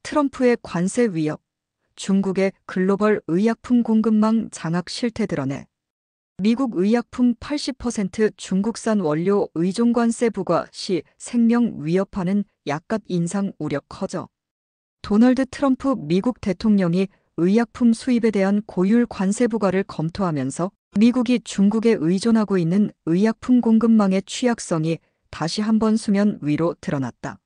트럼프의 관세 위협, 중국의 글로벌 의약품 공급망 장악 실태 드러내. 미국 의약품 80% 중국산 원료 의존 관세 부과 시 생명 위협하는 약값 인상 우려 커져. 도널드 트럼프 미국 대통령이 의약품 수입에 대한 고율 관세 부과를 검토하면서 미국이 중국에 의존하고 있는 의약품 공급망의 취약성이 다시 한번 수면 위로 드러났다.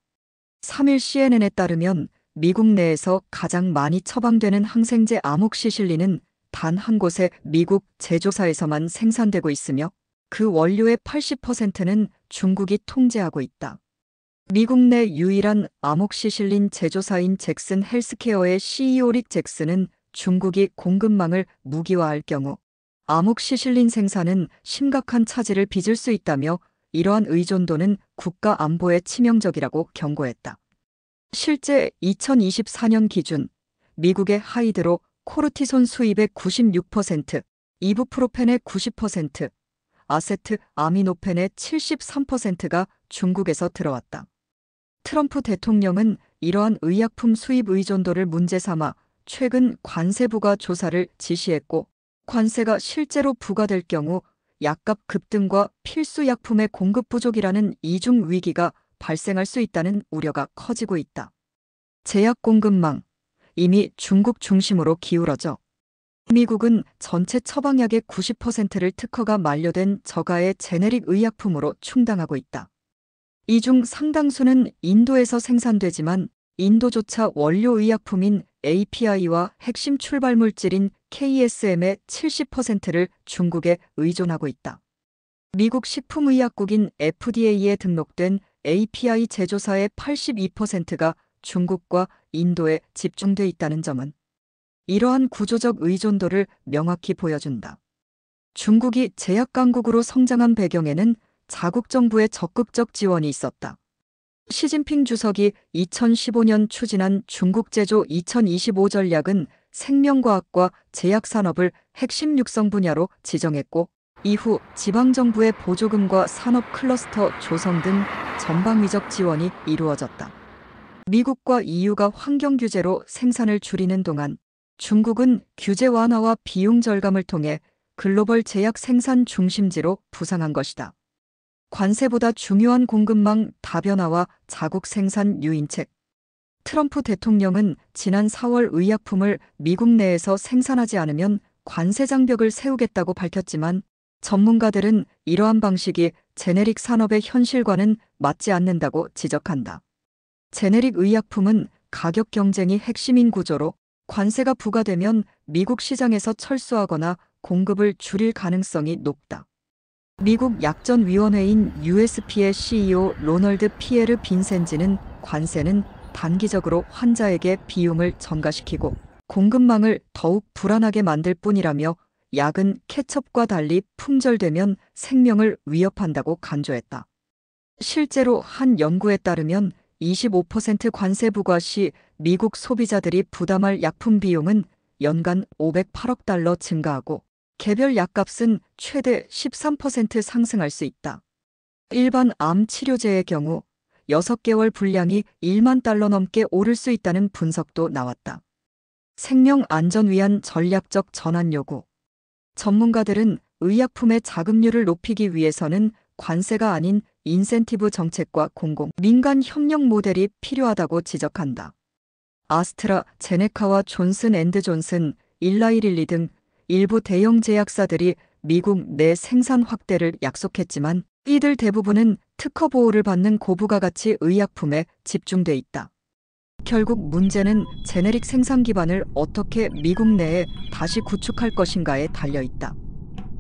3일 CNN에 따르면 미국 내에서 가장 많이 처방되는 항생제 아목시실린은 단 한 곳의 미국 제조사에서만 생산되고 있으며 그 원료의 80%는 중국이 통제하고 있다. 미국 내 유일한 아목시실린 제조사인 잭슨 헬스케어의 CEO 릭 잭슨은 중국이 공급망을 무기화할 경우 아목시실린 생산은 심각한 차질을 빚을 수 있다며 이러한 의존도는 국가 안보에 치명적이라고 경고했다. 실제 2024년 기준 미국의 하이드로 코르티손 수입의 96%, 이부프로펜의 90%, 아세트 아미노펜의 73%가 중국에서 들어왔다. 트럼프 대통령은 이러한 의약품 수입 의존도를 문제 삼아 최근 관세 부과 조사를 지시했고, 관세가 실제로 부과될 경우 약값 급등과 필수 약품의 공급 부족이라는 이중 위기가 발생할 수 있다는 우려가 커지고 있다. 제약 공급망, 이미 중국 중심으로 기울어져 미국은 전체 처방약의 90%를 특허가 만료된 저가의 제네릭 의약품으로 충당하고 있다. 이 중 상당수는 인도에서 생산되지만 인도조차 원료 의약품인 API와 핵심 출발 물질인 KSM의 70%를 중국에 의존하고 있다. 미국 식품의약국인 FDA에 등록된 API 제조사의 82%가 중국과 인도에 집중돼 있다는 점은 이러한 구조적 의존도를 명확히 보여준다. 중국이 제약 강국으로 성장한 배경에는 자국 정부의 적극적 지원이 있었다. 시진핑 주석이 2015년 추진한 중국 제조 2025 전략은 생명과학과 제약산업을 핵심 육성 분야로 지정했고, 이후 지방정부의 보조금과 산업 클러스터 조성 등 전방위적 지원이 이루어졌다. 미국과 EU가 환경 규제로 생산을 줄이는 동안 중국은 규제 완화와 비용 절감을 통해 글로벌 제약 생산 중심지로 부상한 것이다. 관세보다 중요한 공급망 다변화와 자국 생산 유인책. 트럼프 대통령은 지난 4월 의약품을 미국 내에서 생산하지 않으면 관세 장벽을 세우겠다고 밝혔지만, 전문가들은 이러한 방식이 제네릭 산업의 현실과는 맞지 않는다고 지적한다. 제네릭 의약품은 가격 경쟁이 핵심인 구조로 관세가 부과되면 미국 시장에서 철수하거나 공급을 줄일 가능성이 높다. 미국 약전위원회인 USP의 CEO 로널드 피에르 빈센지는 관세는 단기적으로 환자에게 비용을 전가시키고 공급망을 더욱 불안하게 만들 뿐이라며, 약은 케첩과 달리 품절되면 생명을 위협한다고 강조했다. 실제로 한 연구에 따르면 25% 관세 부과 시 미국 소비자들이 부담할 약품 비용은 연간 508억 달러 증가하고 개별 약값은 최대 13% 상승할 수 있다. 일반 암 치료제의 경우 6개월 분량이 1만 달러 넘게 오를 수 있다는 분석도 나왔다. 생명 안전 위한 전략적 전환 요구. 전문가들은 의약품의 자금률을 높이기 위해서는 관세가 아닌 인센티브 정책과 공공, 민간 협력 모델이 필요하다고 지적한다. 아스트라 제네카와 존슨 앤드 존슨, 일라이릴리 등 일부 대형 제약사들이 미국 내 생산 확대를 약속했지만 이들 대부분은 특허 보호를 받는 고부가가치 의약품에 집중돼 있다. 결국 문제는 제네릭 생산 기반을 어떻게 미국 내에 다시 구축할 것인가에 달려있다.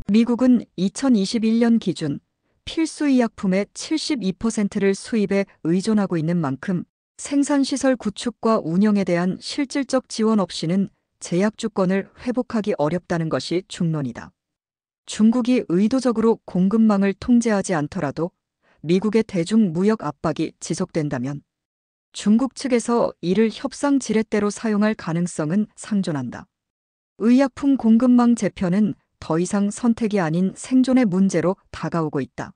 미국은 2021년 기준 필수 의약품의 72%를 수입에 의존하고 있는 만큼 생산시설 구축과 운영에 대한 실질적 지원 없이는 제약 주권을 회복하기 어렵다는 것이 중론이다. 중국이 의도적으로 공급망을 통제하지 않더라도 미국의 대중 무역 압박이 지속된다면 중국 측에서 이를 협상 지렛대로 사용할 가능성은 상존한다. 의약품 공급망 재편은 더 이상 선택이 아닌 생존의 문제로 다가오고 있다.